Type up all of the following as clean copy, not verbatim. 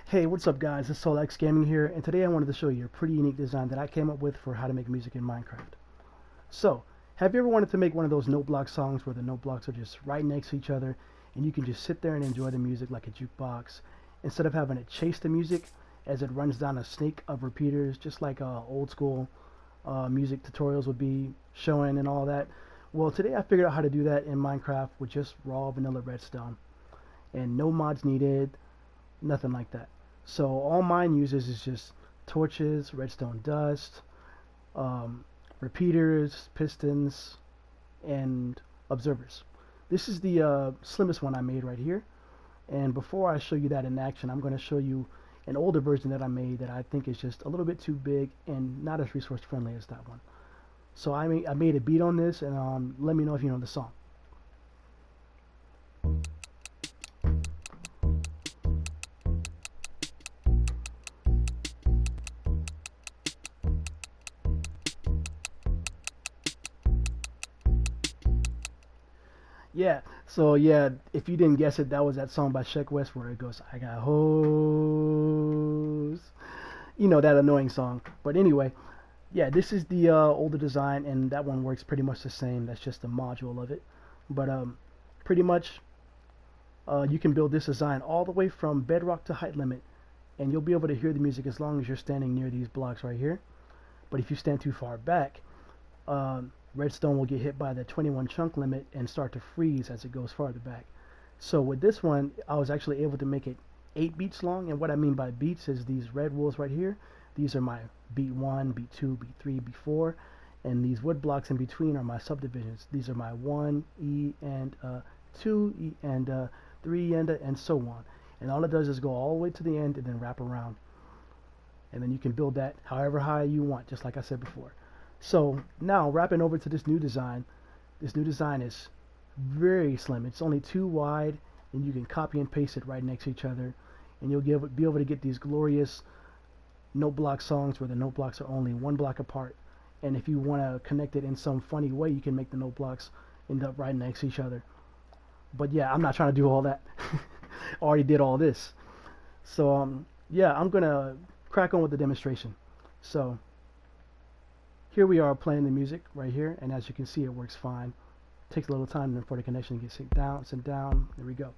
Hey, what's up guys? It's SoulX Gaming here, and today I wanted to show you a pretty unique design that I came up with for how to make music in Minecraft. So, have you ever wanted to make one of those note block songs where the note blocks are just right next to each other and you can just sit there and enjoy the music like a jukebox instead of having to chase the music as it runs down a snake of repeaters just like old school music tutorials would be showing and all that? Well, today I figured out how to do that in Minecraft with just raw vanilla redstone and no mods needed, nothing like that. So all mine uses is just torches, redstone dust, repeaters, pistons, and observers. This is the slimmest one I made right here. And before I show you that in action, I'm going to show you an older version that I made that I think is just a little bit too big and not as resource friendly as that one. So I made a beat on this, and let me know if you know the song. Yeah, so yeah, if you didn't guess it, that was that song by Sheck West where it goes, I got hoes. You know, that annoying song. But anyway, yeah, this is the older design, and that one works pretty much the same. That's just a module of it. But pretty much, you can build this design all the way from bedrock to height limit, and you'll be able to hear the music as long as you're standing near these blocks right here. But if you stand too far back, redstone will get hit by the 21 chunk limit and start to freeze as it goes farther back. So with this one, I was actually able to make it 8 beats long, and what I mean by beats is these red wools right here. These are my beat 1, beat 2, beat 3, beat 4, and these wood blocks in between are my subdivisions. These are my 1, E, and 2, E, and 3, and so on. And all it does is go all the way to the end and then wrap around. And then you can build that however high you want, just like I said before. So now wrapping over to this new design. This new design is very slim. It's only 2 wide, and you can copy and paste it right next to each other, and you'll be able to get these glorious note block songs where the note blocks are only 1 block apart. And if you want to connect it in some funny way, you can make the note blocks end up right next to each other. But yeah, I'm not trying to do all that. I already did all this. So yeah, I'm gonna crack on with the demonstration. So here we are playing the music right here, and as you can see, it works fine. Takes a little time for the connection to get sent down. There we go.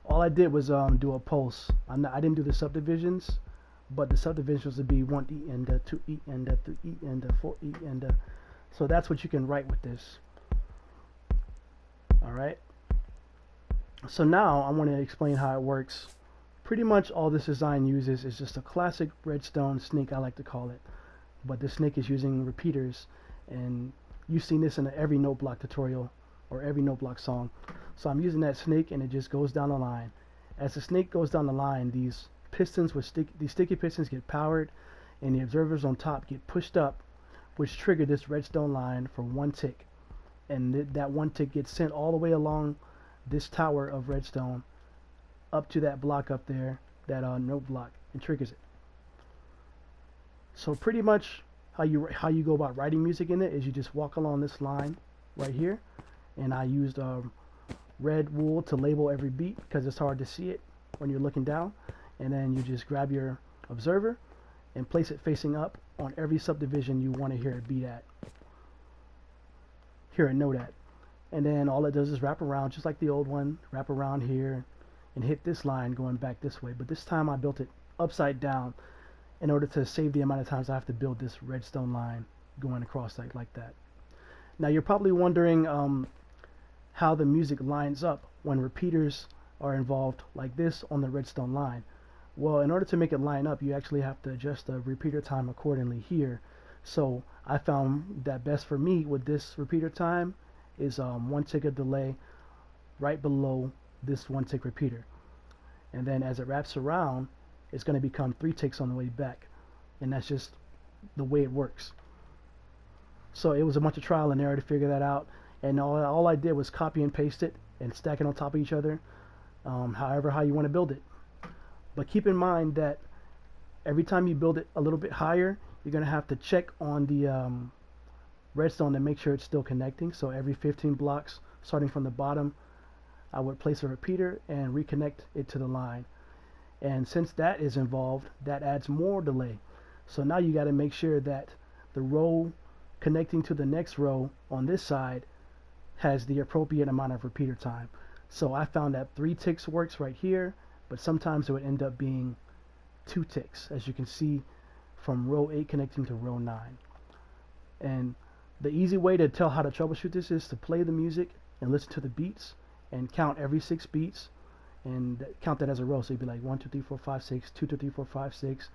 All I did was do a pulse. I didn't do the subdivisions, but the subdivisions would be 1E and 2E and 3E and 4E and so that's what you can write with this. Alright. So now I want to explain how it works. Pretty much all this design uses is just a classic redstone snake, I like to call it. But this snake is using repeaters, and you've seen this in every note block tutorial or every note block song. So I'm using that snake, and it just goes down the line. As the snake goes down the line, these pistons these sticky pistons get powered, and the observers on top get pushed up, which trigger this redstone line for 1 tick. And that 1 tick gets sent all the way along this tower of redstone up to that block up there, that note block, and triggers it. So pretty much how you go about writing music in it is you just walk along this line right here, and I used red wool to label every beat because it's hard to see it when you're looking down, and then you just grab your observer and place it facing up on every subdivision you want to hear a beat at, hear a note at, and then all it does is wrap around just like the old one, wrap around here and hit this line going back this way. But this time I built it upside down in order to save the amount of times I have to build this redstone line going across like that. Now you're probably wondering how the music lines up when repeaters are involved like this on the redstone line. Well, in order to make it line up, you actually have to adjust the repeater time accordingly here. So I found that best for me with this repeater time is 1 tick of delay right below this 1 tick repeater. And then as it wraps around, it's going to become 3 ticks on the way back, and that's just the way it works. So it was a bunch of trial and error to figure that out, and all I did was copy and paste it and stack it on top of each other, however how you want to build it. But keep in mind that every time you build it a little bit higher, you're going to have to check on the redstone to make sure it's still connecting. So every 15 blocks starting from the bottom, I would place a repeater and reconnect it to the line. And since that is involved, that adds more delay. So now you got to make sure that the row connecting to the next row on this side has the appropriate amount of repeater time. So I found that 3 ticks works right here, but sometimes it would end up being 2 ticks, as you can see from row 8 connecting to row 9. And the easy way to tell how to troubleshoot this is to play the music and listen to the beats and count every 6 beats and count that as a row. So you'd be like 1, 2, 3, 4, 5, 6, 2, 2, 3, 4, 5, 6.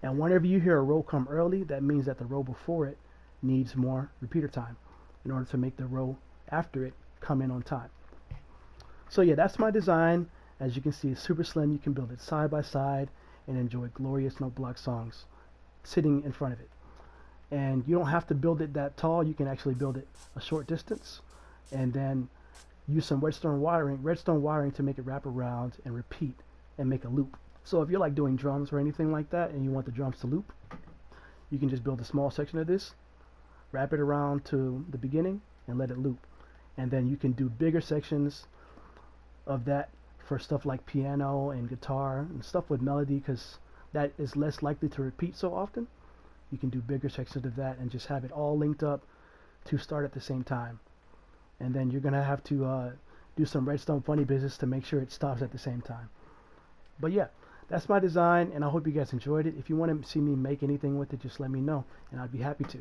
And whenever you hear a row come early, that means that the row before it needs more repeater time in order to make the row after it come in on time. So yeah, that's my design. As you can see, it's super slim. You can build it side by side and enjoy glorious note block songs sitting in front of it. And you don't have to build it that tall. You can actually build it a short distance and then use some redstone wiring to make it wrap around and repeat and make a loop. So if you're like doing drums or anything like that and you want the drums to loop, you can just build a small section of this, wrap it around to the beginning and let it loop. And then you can do bigger sections of that for stuff like piano and guitar and stuff with melody, because that is less likely to repeat so often. You can do bigger sections of that and just have it all linked up to start at the same time. And then you're gonna have to do some redstone funny business to make sure it stops at the same time. But yeah, that's my design, and I hope you guys enjoyed it. If you want to see me make anything with it, just let me know and I'd be happy to.